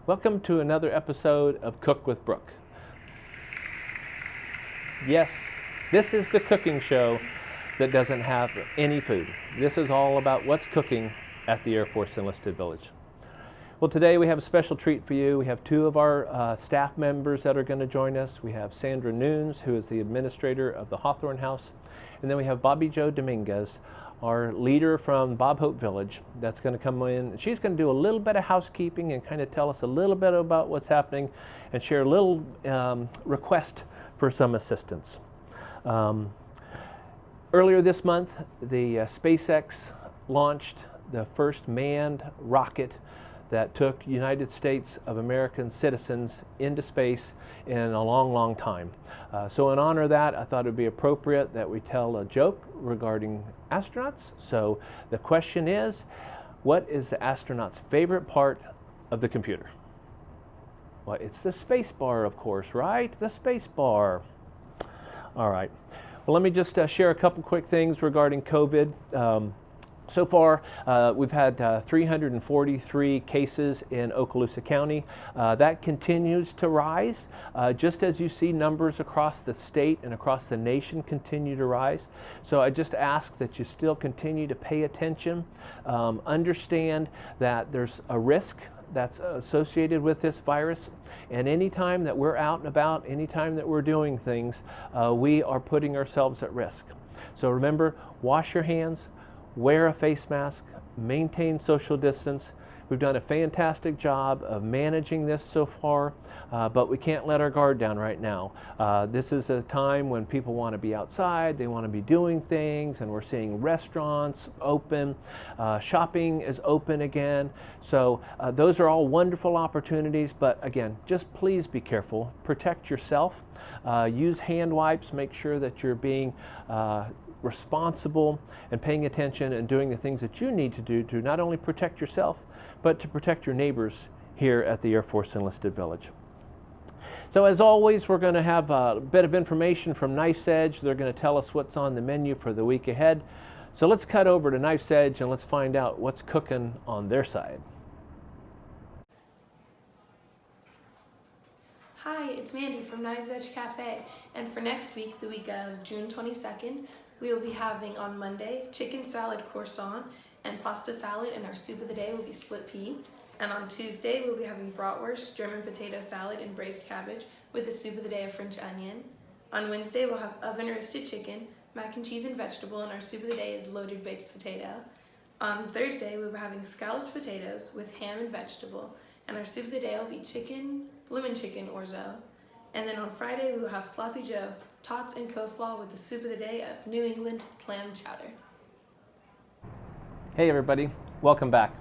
Welcome to another episode of Cook with Brooke. Yes, this is the cooking show that doesn't have any food. This is all about what's cooking at the Air Force Enlisted Village. Well, today we have a special treat for you. We have two of our staff members that are going to join us. We have Sandra Nunes, who is the administrator of the Hawthorn House, and then we have Bobbi Jo Dominguez, our leader from Bob Hope Village, that's going to come in. She's going to do a little bit of housekeeping and kind of tell us a little bit about what's happening and share a little request for some assistance. Earlier this month, the SpaceX launched the first manned rocket that took United States of American citizens into space in a long, long time. So in honor of that, I thought it would be appropriate that we tell a joke regarding astronauts. So the question is, what is the astronaut's favorite part of the computer? Well, it's the space bar, of course, right? The space bar. All right. Well, let me just share a couple quick things regarding COVID. So far, we've had 343 cases in Okaloosa County. That continues to rise, just as you see numbers across the state and across the nation continue to rise. So I just ask that you still continue to pay attention, understand that there's a risk that's associated with this virus, and anytime that we're out and about, anytime that we're doing things, we are putting ourselves at risk. So remember, wash your hands, wear a face mask, maintain social distance. We've done a fantastic job of managing this so far, but we can't let our guard down right now. This is a time when people want to be outside, they want to be doing things, and we're seeing restaurants open, shopping is open again. So those are all wonderful opportunities, but again, just please be careful, protect yourself, use hand wipes, make sure that you're being responsible and paying attention and doing the things that you need to do to not only protect yourself, but to protect your neighbors here at the Air Force Enlisted Village. So as always, we're going to have a bit of information from Knife's Edge. They're going to tell us what's on the menu for the week ahead. So let's cut over to Knife's Edge and let's find out what's cooking on their side. Hi, it's Mandy from Knife's Edge Cafe, and for next week, the week of June 22nd, we will be having on Monday chicken salad croissant and pasta salad, and our soup of the day will be split pea. And on Tuesday, we'll be having bratwurst, German potato salad, and braised cabbage with a soup of the day of French onion. On Wednesday, we'll have oven roasted chicken, mac and cheese and vegetable, and our soup of the day is loaded baked potato. On Thursday, we'll be having scalloped potatoes with ham and vegetable, and our soup of the day will be lemon chicken orzo. And then on Friday, we will have sloppy joe, tots and coleslaw with the soup of the day of New England clam chowder. Hey everybody, welcome back.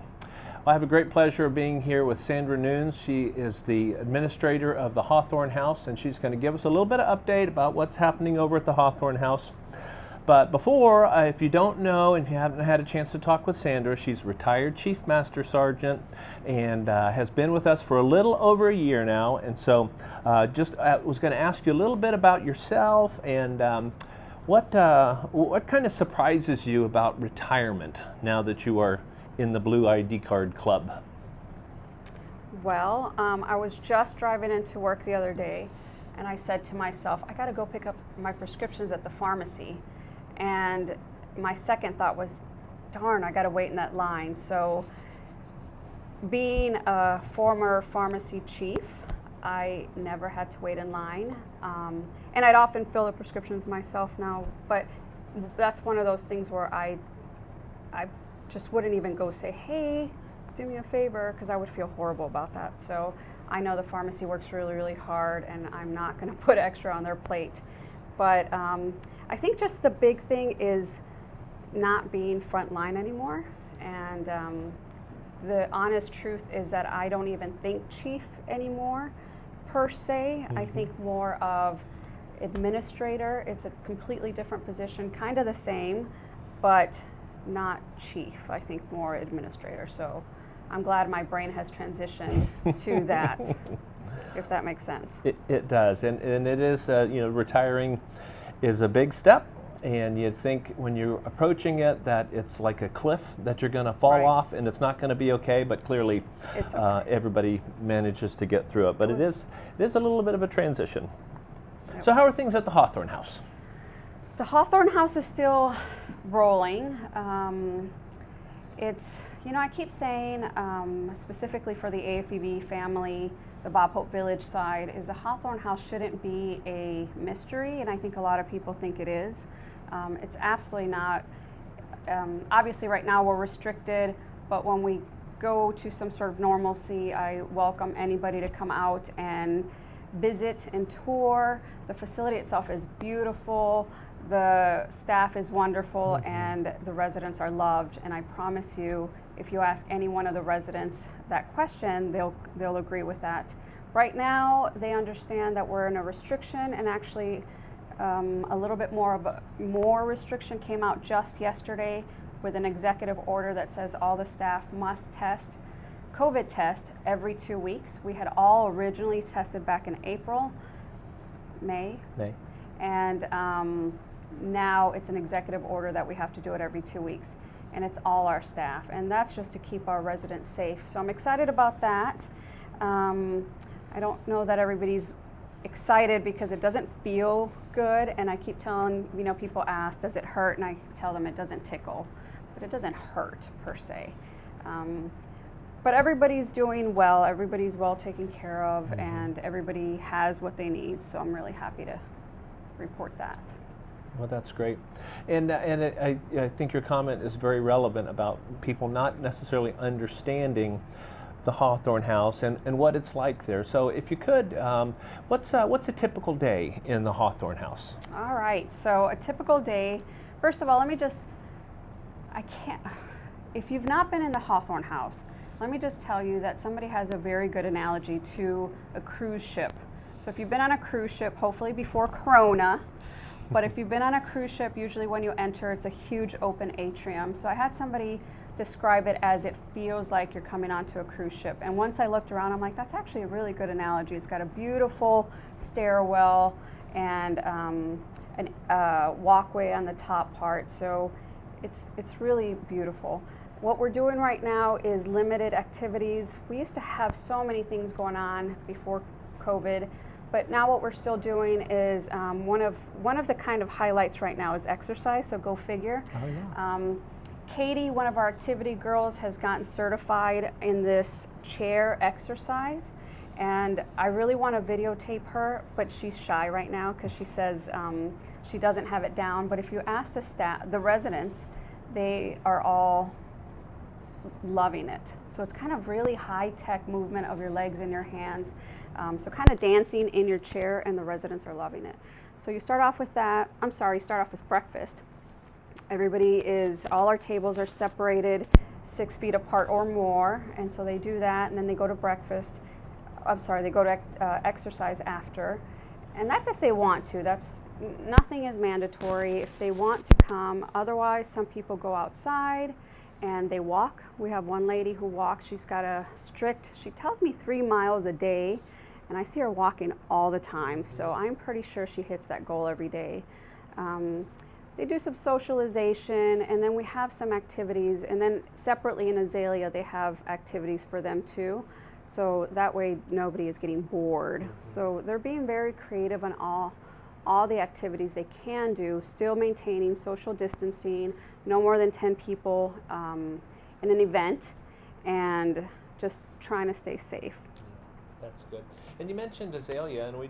I have a great pleasure of being here with Sandra Nunes. She is the administrator of the Hawthorn House, and she's going to give us a little bit of update about what's happening over at the Hawthorn House. But before, if you don't know, and if you haven't had a chance to talk with Sandra, she's retired Chief Master Sergeant and has been with us for a little over a year now. And so was going to ask you a little bit about yourself and what kind of surprises you about retirement now that you are in the Blue ID Card Club? Well, I was just driving into work the other day, and I said to myself, I got to go pick up my prescriptions at the pharmacy. And my second thought was, darn, I got to wait in that line. So being a former pharmacy chief, I never had to wait in line. And I'd often fill the prescriptions myself now, but that's one of those things where I just wouldn't even go say, hey, do me a favor, because I would feel horrible about that. So I know the pharmacy works really, really hard, and I'm not going to put extra on their plate. But I think just the big thing is not being frontline anymore. And the honest truth is that I don't even think chief anymore, per se. I think more of administrator. It's a completely different position, kind of the same, but not chief. I think more administrator. So I'm glad my brain has transitioned to that, if that makes sense. It does, and it is, retiring is a big step, and you think when you're approaching it that it's like a cliff that you're going to fall Right. off and it's not going to be okay, but clearly It's okay. everybody manages to get through it. But it is a little bit of a transition. It So how are things at the Hawthorn House? The Hawthorn House is still rolling. It's, I keep saying, specifically for the AFEB family, the Bob Hope Village side, is the Hawthorn House shouldn't be a mystery, and I think a lot of people think it is. It's absolutely not. Obviously, right now we're restricted, but when we go to some sort of normalcy, I welcome anybody to come out and visit and tour. The facility itself is beautiful. The staff is wonderful, and the residents are loved. And I promise you, if you ask any one of the residents that question, they'll agree with that. Right now, they understand that we're in a restriction, and actually, a little bit more restriction came out just yesterday with an executive order that says all the staff must test COVID test every 2 weeks. We had all originally tested back in May. And now it's an executive order that we have to do it every 2 weeks, and it's all our staff, and that's just to keep our residents safe. So I'm excited about that. I don't know that everybody's excited because it doesn't feel good, and I keep telling, people ask, does it hurt? And I tell them it doesn't tickle, but it doesn't hurt per se. But everybody's doing well, everybody's well taken care of, and everybody has what they need, so I'm really happy to report that. Well, that's great. And I think your comment is very relevant about people not necessarily understanding the Hawthorn House and what it's like there. So if you could, what's a typical day in the Hawthorn House? All right, so a typical day, first of all, if you've not been in the Hawthorn House, let me just tell you that somebody has a very good analogy to a cruise ship. So if you've been on a cruise ship, hopefully before Corona, but if you've been on a cruise ship, usually when you enter, it's a huge open atrium. So I had somebody describe it as it feels like you're coming onto a cruise ship. And once I looked around, I'm like, that's actually a really good analogy. It's got a beautiful stairwell and a walkway on the top part. So it's really beautiful. What we're doing right now is limited activities. We used to have so many things going on before COVID, but now what we're still doing is one of the kind of highlights right now is exercise, so go figure. Oh, yeah. Katie, one of our activity girls, has gotten certified in this chair exercise, and I really want to videotape her, but she's shy right now because she says she doesn't have it down. But if you ask the residents, they are all loving it. So it's kind of really high-tech movement of your legs and your hands. So kind of dancing in your chair, and the residents are loving it. So you start off with that. Start off with breakfast. All our tables are separated 6 feet apart or more, and so they do that, and then they go to breakfast. They go to exercise after, and that's if they want to. Nothing is mandatory if they want to come. Otherwise, some people go outside and they walk. We have one lady who walks. She's got she tells me 3 miles a day, and I see her walking all the time, so I'm pretty sure she hits that goal every day. They do some socialization, and then we have some activities, and then separately in Azalea they have activities for them too, so that way nobody is getting bored. So they're being very creative on all the activities they can do, still maintaining social distancing, no more than 10 people in an event, and just trying to stay safe. That's good. And you mentioned Azalea, and we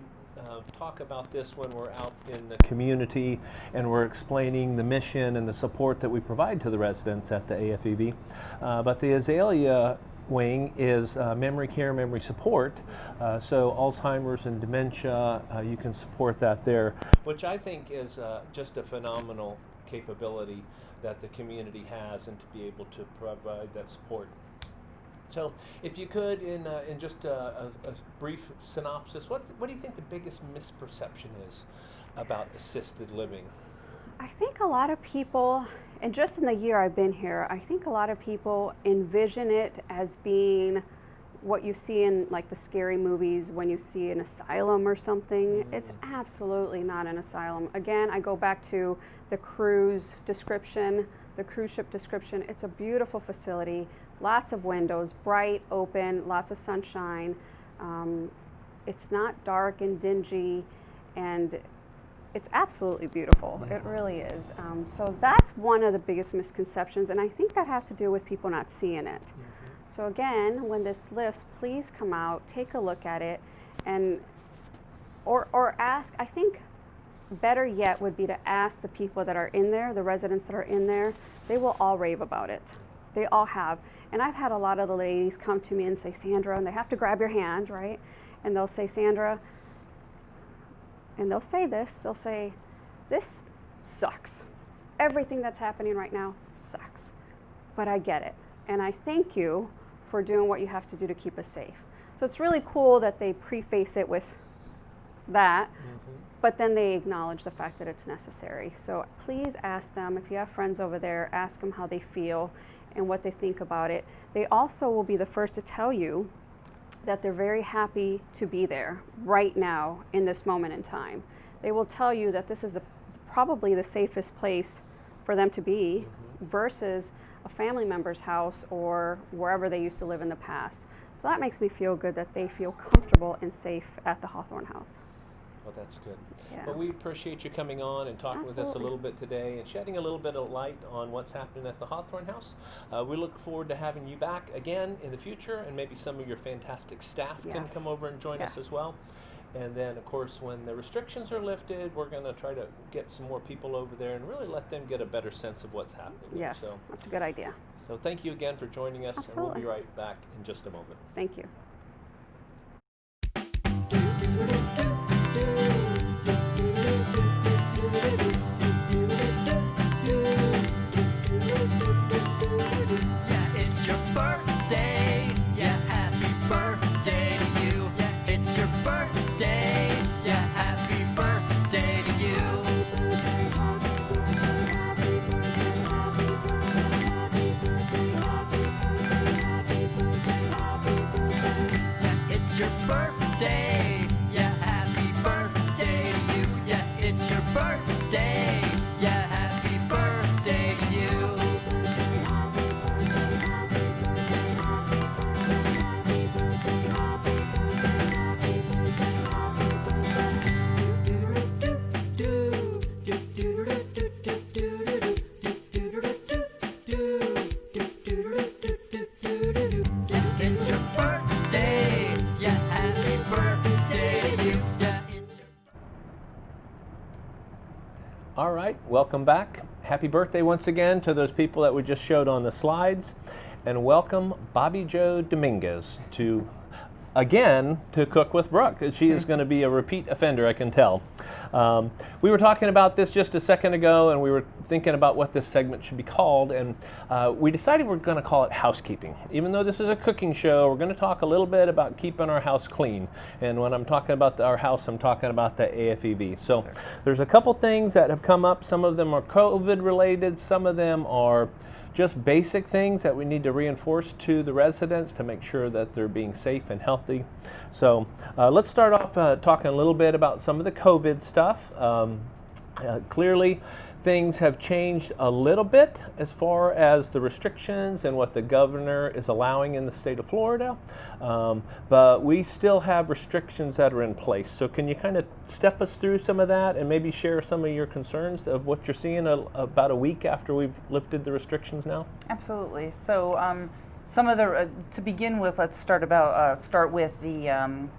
talk about this when we're out in the community and we're explaining the mission and the support that we provide to the residents at the AFEB. But the Azalea wing is memory care, memory support. So Alzheimer's and dementia, you can support that there, which I think is just a phenomenal capability that the community has, and to be able to provide that support. So if you could, in just a brief synopsis, what do you think the biggest misperception is about assisted living? I think a lot of people, and just in the year I've been here, I think a lot of people envision it as being what you see in like the scary movies when you see an asylum or something. It's absolutely not an asylum. Again, I go back to the cruise description, the cruise ship description. It's a beautiful facility, lots of windows, bright, open, lots of sunshine. It's not dark and dingy, and it's absolutely beautiful. It really is. So that's one of the biggest misconceptions, and I think that has to do with people not seeing it. So again, when this lifts, please come out, take a look at it, and or ask. I think better yet would be to ask the people that are in there, the residents that are in there. They will all rave about it. They all have. And I've had a lot of the ladies come to me and say, Sandra, and they have to grab your hand, right? And they'll say, Sandra, and they'll say, this sucks. Everything that's happening right now sucks. But I get it. And I thank you for doing what you have to do to keep us safe. So it's really cool that they preface it with that, but then they acknowledge the fact that it's necessary. So please ask them, if you have friends over there, ask them how they feel and what they think about it. They also will be the first to tell you that they're very happy to be there right now in this moment in time. They will tell you that this is probably the safest place for them to be versus a family member's house or wherever they used to live in the past. So that makes me feel good that they feel comfortable and safe at the Hawthorn House. Well, that's good. Yeah. Well, we appreciate you coming on and talking with us a little bit today and shedding a little bit of light on what's happening at the Hawthorn House. We look forward to having you back again in the future, and maybe some of your fantastic staff can come over and join us as well. And then, of course, when the restrictions are lifted, we're going to try to get some more people over there and really let them get a better sense of what's happening. Yes, so, that's a good idea. So thank you again for joining us. Absolutely. And we'll be right back in just a moment. Thank you. All right, welcome back. Happy birthday once again to those people that we just showed on the slides. And welcome Bobbi Jo Dominguez to cook with Brooke. She is going to be a repeat offender, I can tell. We were talking about this just a second ago, and we were thinking about what this segment should be called, and we decided we're going to call it housekeeping. Even though this is a cooking show, we're going to talk a little bit about keeping our house clean. And when I'm talking about our house, I'm talking about the AFEV. So there's a couple things that have come up. Some of them are COVID related. Some of them are just basic things that we need to reinforce to the residents to make sure that they're being safe and healthy. So let's start off talking a little bit about some of the COVID stuff. Clearly, things have changed a little bit as far as the restrictions and what the governor is allowing in the state of Florida, but we still have restrictions that are in place. So can you kind of step us through some of that and maybe share some of your concerns of what you're seeing about a week after we've lifted the restrictions now? Absolutely. So some of the, to begin with, let's start with the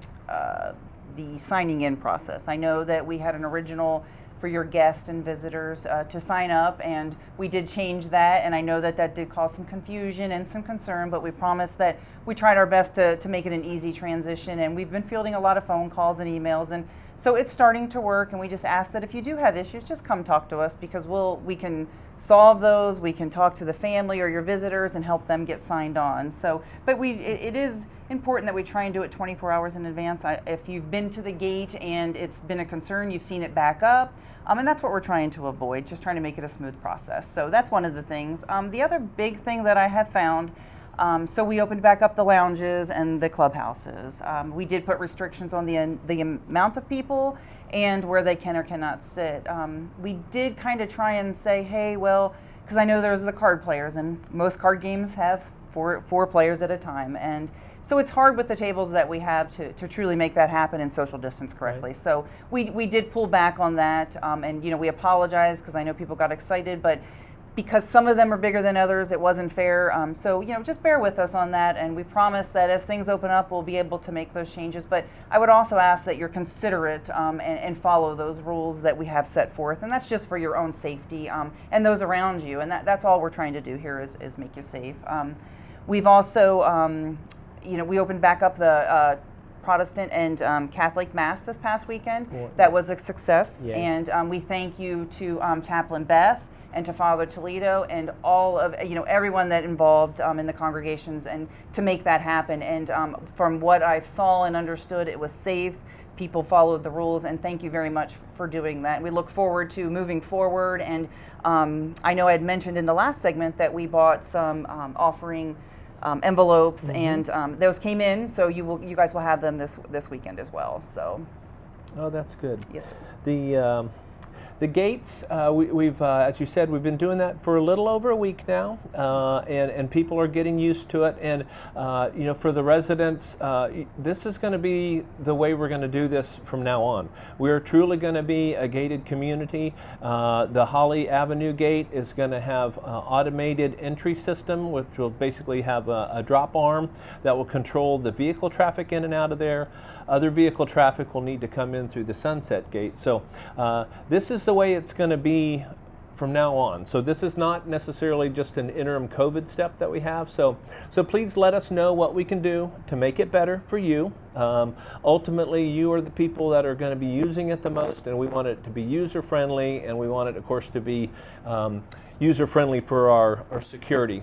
signing in process. I know that we had an original for your guests and visitors to sign up, and we did change that, and I know that that did cause some confusion and some concern, but we promised that we tried our best to make it an easy transition, and we've been fielding a lot of phone calls and emails, and so it's starting to work, and we just ask that if you do have issues, just come talk to us, because we can solve those. We can talk to the family or your visitors and help them get signed on. So, but it is important that we try and do it 24 hours in advance. If you've been to the gate and it's been a concern, you've seen it back up, and that's what we're trying to avoid, just trying to make it a smooth process. So that's one of the things. The other big thing that I have found So we opened back up the lounges and the clubhouses. We did put restrictions on the amount of people and where they can or cannot sit. We did kind of try and say, hey, well, because I know there's the card players, and most card games have four players at a time. And so it's hard with the tables that we have to truly make that happen and social distance correctly. Right. So we did pull back on that, and we apologize because I know people got excited, but because some of them are bigger than others, it wasn't fair. So just bear with us on that, and we promise that as things open up, we'll be able to make those changes. But I would also ask that you're considerate and follow those rules that we have set forth, and that's just for your own safety and those around you. And that's all we're trying to do here is make you safe. We've also we opened back up the Protestant and Catholic Mass this past weekend. Cool. That was a success. Yay. And we thank you to Chaplain Beth and to Father Toledo and all of everyone that involved in the congregations and to make that happen. And from what I saw and understood, it was safe. People followed the rules, and thank you very much for doing that. We look forward to moving forward. And I know I had mentioned in the last segment that we bought some offering envelopes, mm-hmm. and those came in, so you guys will have them this weekend as well. So, oh, that's good. Yes, sir. The gates, we've as you said, we've been doing that for a little over a week now, and people are getting used to it. And for the residents, this is going to be the way we're going to do this from now on. We're truly going to be a gated community. The Holly Avenue gate is going to have automated entry system, which will basically have a drop arm that will control the vehicle traffic in and out of there. Other vehicle traffic will need to come in through the Sunset Gate. So this is the way it's going to be from now on. So this is not necessarily just an interim COVID step that we have. So please let us know what we can do to make it better for you. Ultimately, you are the people that are going to be using it the most, and we want it to be user-friendly, and we want it, of course, to be user-friendly for our security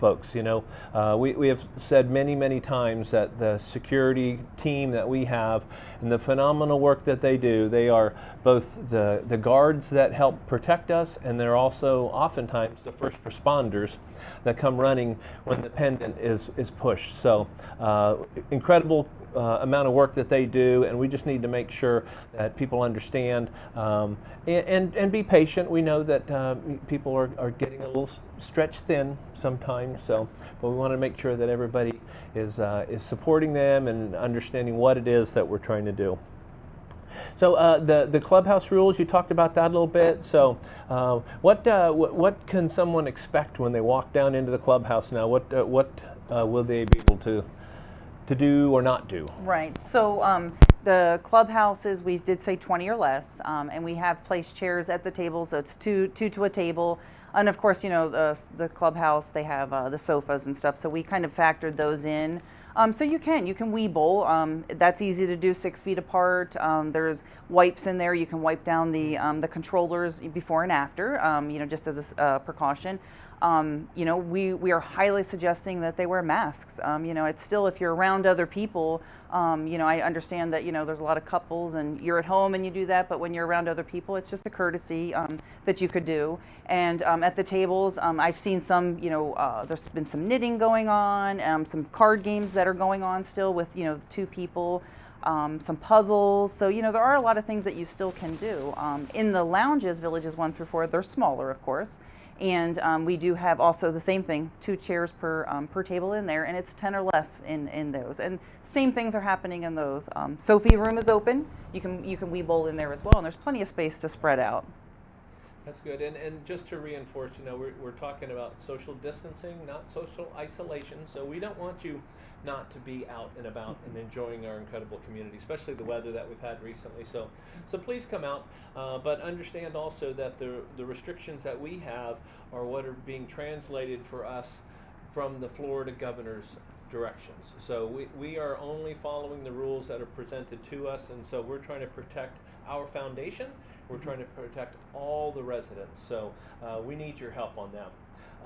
folks. We have said many times that the security team that we have and the phenomenal work that they do, they are both the guards that help protect us, and they're also oftentimes the first responders that come running when the pendant is pushed. So incredible amount of work that they do, and we just need to make sure that people understand and be patient. We know that people are getting a little stretched thin sometimes, but we want to make sure that everybody is supporting them and understanding what it is that we're trying to do. So the clubhouse rules, you talked about that a little bit. So what can someone expect when they walk down into the clubhouse now? What will they be able to do or not do? Right. So the clubhouses, we did say 20 or less, and we have placed chairs at the table, so it's two to a table. And of course, the clubhouse, they have the sofas and stuff, so we kind of factored those in. So you can weeble. That's easy to do 6 feet apart. There's wipes in there. You can wipe down the controllers before and after, just as a precaution. We are highly suggesting that they wear masks. It's still, if you're around other people, I understand that, there's a lot of couples and you're at home and you do that, but when you're around other people, it's just a courtesy that you could do. And at the tables, I've seen some, there's been some knitting going on, some card games that are going on still with, 2 people. Some puzzles. So, there are a lot of things that you still can do. In the lounges, villages 1 through 4, they're smaller, of course. And we do have also the same thing, 2 chairs per table in there, and it's 10 or less in those. And same things are happening in those. Sophie room is open. You can weeble in there as well, and there's plenty of space to spread out. That's good. And just to reinforce, we're talking about social distancing, not social isolation. So we don't want you not to be out and about and enjoying our incredible community, especially the weather that we've had recently. So please come out, but understand also that the restrictions that we have are what are being translated for us from the Florida governor's directions. So we are only following the rules that are presented to us, and so we're trying to protect our foundation. We're trying to protect all the residents. So we need your help on that.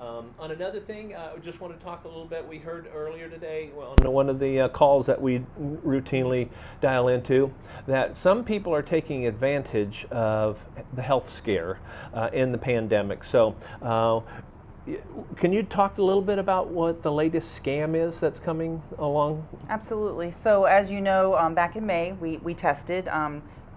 On another thing, I just want to talk a little bit. We heard earlier today on one of the calls that we routinely dial into that some people are taking advantage of the health scare in the pandemic. So can you talk a little bit about what the latest scam is that's coming along? Absolutely. So as you know, back in May, we tested,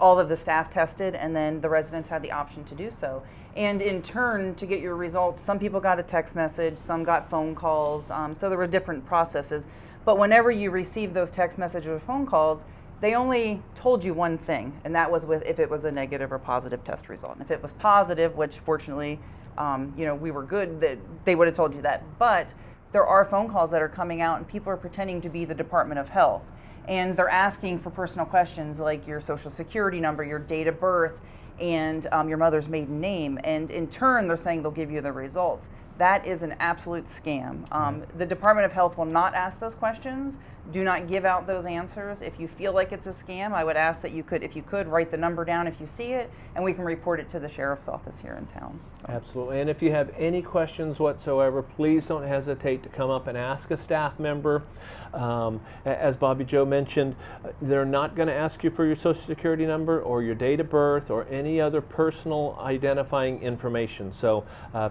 all of the staff tested, and then the residents had the option to do so. And in turn, to get your results, some people got a text message, some got phone calls, so there were different processes. But whenever you received those text messages or phone calls, they only told you one thing, and that was if it was a negative or positive test result. And if it was positive, which fortunately, we were good, that they would have told you that. But there are phone calls that are coming out, and people are pretending to be the Department of Health. And they're asking for personal questions like your social security number, your date of birth, and your mother's maiden name. And in turn, they're saying they'll give you the results. That is an absolute scam. The Department of Health will not ask those questions. Do not give out those answers. If you feel like it's a scam, I would ask that if you could, write the number down if you see it, and we can report it to the sheriff's office here in town. So. Absolutely. And if you have any questions whatsoever, please don't hesitate to come up and ask a staff member. As Bobbi Jo mentioned, they're not going to ask you for your social security number or your date of birth or any other personal identifying information. So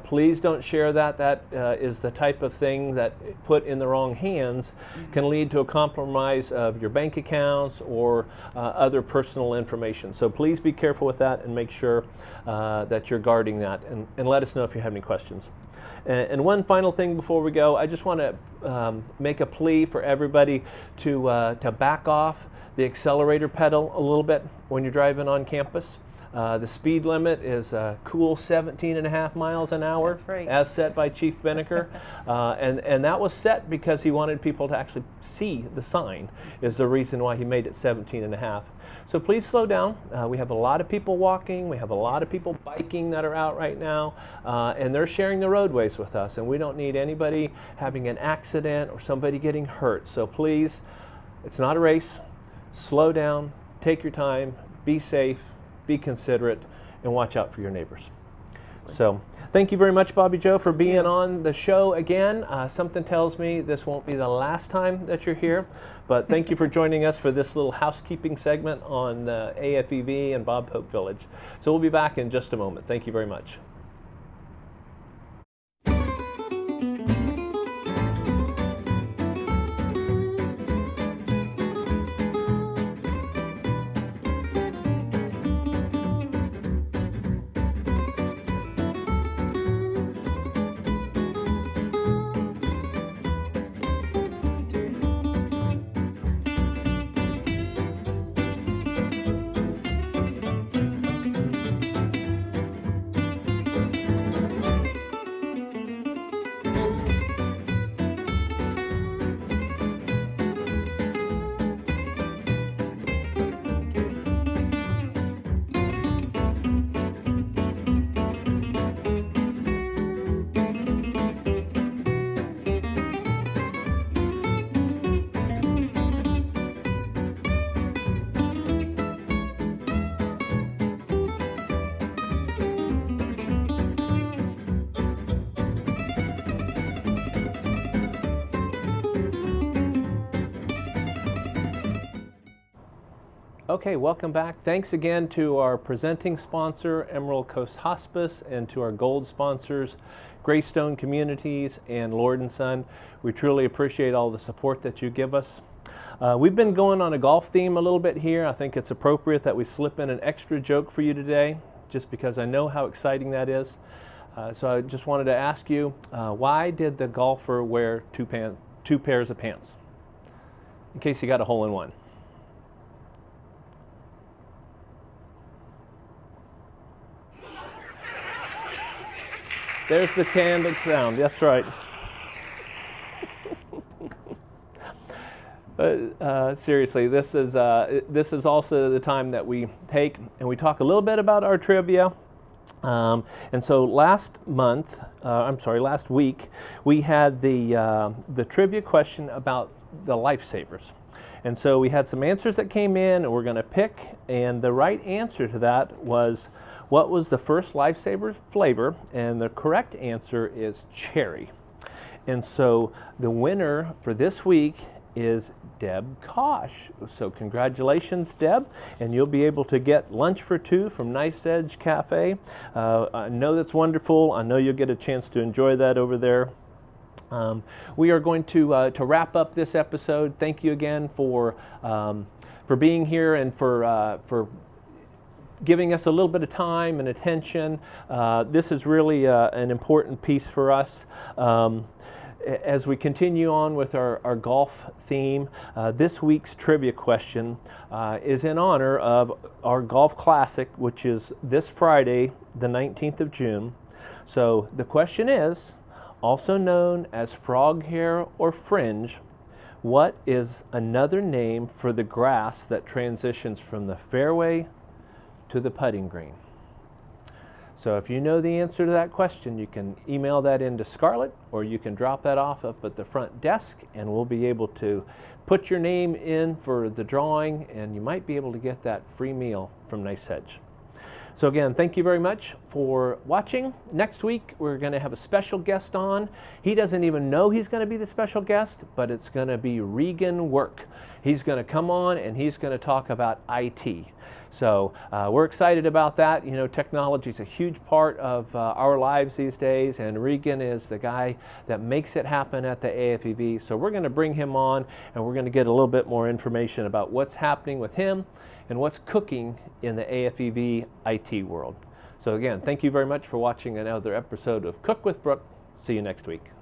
please don't share that. That is the type of thing that, put in the wrong hands, can lead to a compromise of your bank accounts or other personal information. So please be careful with that and make sure that you're guarding that, and let us know if you have any questions. And one final thing before we go, I just want to make a plea for everybody to back off the accelerator pedal a little bit when you're driving on campus. The speed limit is a cool 17.5 miles an hour. That's right. As set by Chief Binnicker. And that was set because he wanted people to actually see the sign, is the reason why he made it 17.5. So please slow down. We have a lot of people walking, we have a lot of people biking that are out right now, and they're sharing the roadways with us, and we don't need anybody having an accident or somebody getting hurt. So please, it's not a race. Slow down, take your time, be safe, be considerate, and watch out for your neighbors. So thank you very much, Bobbi Jo, for being on the show again. Something tells me this won't be the last time that you're here, but thank you for joining us for this little housekeeping segment on AFEV and Bob Hope Village. So we'll be back in just a moment. Thank you very much. Okay, welcome back. Thanks again to our presenting sponsor, Emerald Coast Hospice, and to our gold sponsors, Greystone Communities and Lord & Son. We truly appreciate all the support that you give us. We've been going on a golf theme a little bit here. I think it's appropriate that we slip in an extra joke for you today, just because I know how exciting that is. So I just wanted to ask you, why did the golfer wear two pairs of pants? In case you got a hole-in-one. There's the candid sound. That's right. Seriously, this is also the time that we take and we talk a little bit about our trivia. And so last week, we had the trivia question about the LifeSavers. And so we had some answers that came in, and we're going to pick, and the right answer to that was, what was the first LifeSaver flavor? And the correct answer is cherry. And so the winner for this week is Deb Kosh. So congratulations, Deb, and you'll be able to get lunch for two from Knife's Edge Cafe. I know that's wonderful. I know you'll get a chance to enjoy that over there. We are going to wrap up this episode. Thank you again for being here and for giving us a little bit of time and attention. This is really an important piece for us. As we continue on with our golf theme, this week's trivia question is in honor of our Golf Classic, which is this Friday, the 19th of June. So the question is, also known as frog hair or fringe, what is another name for the grass that transitions from the fairway to the putting green? So if you know the answer to that question, you can email that into Scarlett, or you can drop that off up at the front desk, and we'll be able to put your name in for the drawing, and you might be able to get that free meal from Knife's Edge. So again, thank you very much for watching. Next week, we're going to have a special guest on. He doesn't even know he's going to be the special guest, but it's going to be Regan Work. He's going to come on and he's going to talk about IT. So we're excited about that. You know, technology is a huge part of our lives these days, and Regan is the guy that makes it happen at the AFEV. So we're going to bring him on, and we're going to get a little bit more information about what's happening with him and what's cooking in the AFEV IT world. So again, thank you very much for watching another episode of Cook with Brooke. See you next week.